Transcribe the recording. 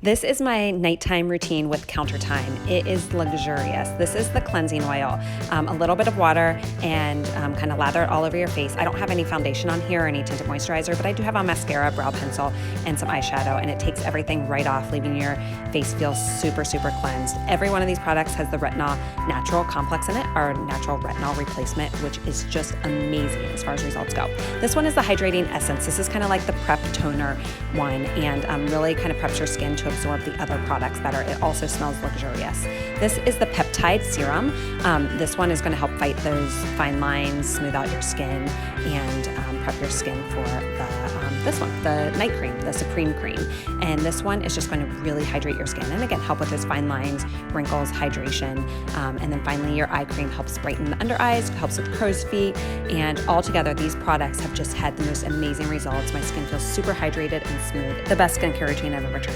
This is my nighttime routine with Countertime. It is luxurious. This is the cleansing oil, a little bit of water, and kind of lather it all over your face. I don't have any foundation on here or any tinted moisturizer, but I do have on mascara, brow pencil, and some eyeshadow, and it takes everything right off, leaving your face feel super, super cleansed. Every one of these products has the retinol natural complex in it, our natural retinol replacement, which is just amazing as far as results go. This one is the Hydrating Essence. This is kind of like the prep toner one, and really kind of preps your skin to absorb the other products better. It also smells luxurious. This is the Peptide Serum. This one is going to help fight those fine lines, smooth out your skin, and prep your skin for this one, the night cream, the Supreme Cream. And this one is just going to really hydrate your skin and again help with those fine lines, wrinkles, hydration. And then finally your eye cream helps brighten the under eyes, helps with crow's feet, and altogether these products have just had the most amazing results. My skin feels super hydrated and smooth. The best skincare routine I've ever tried.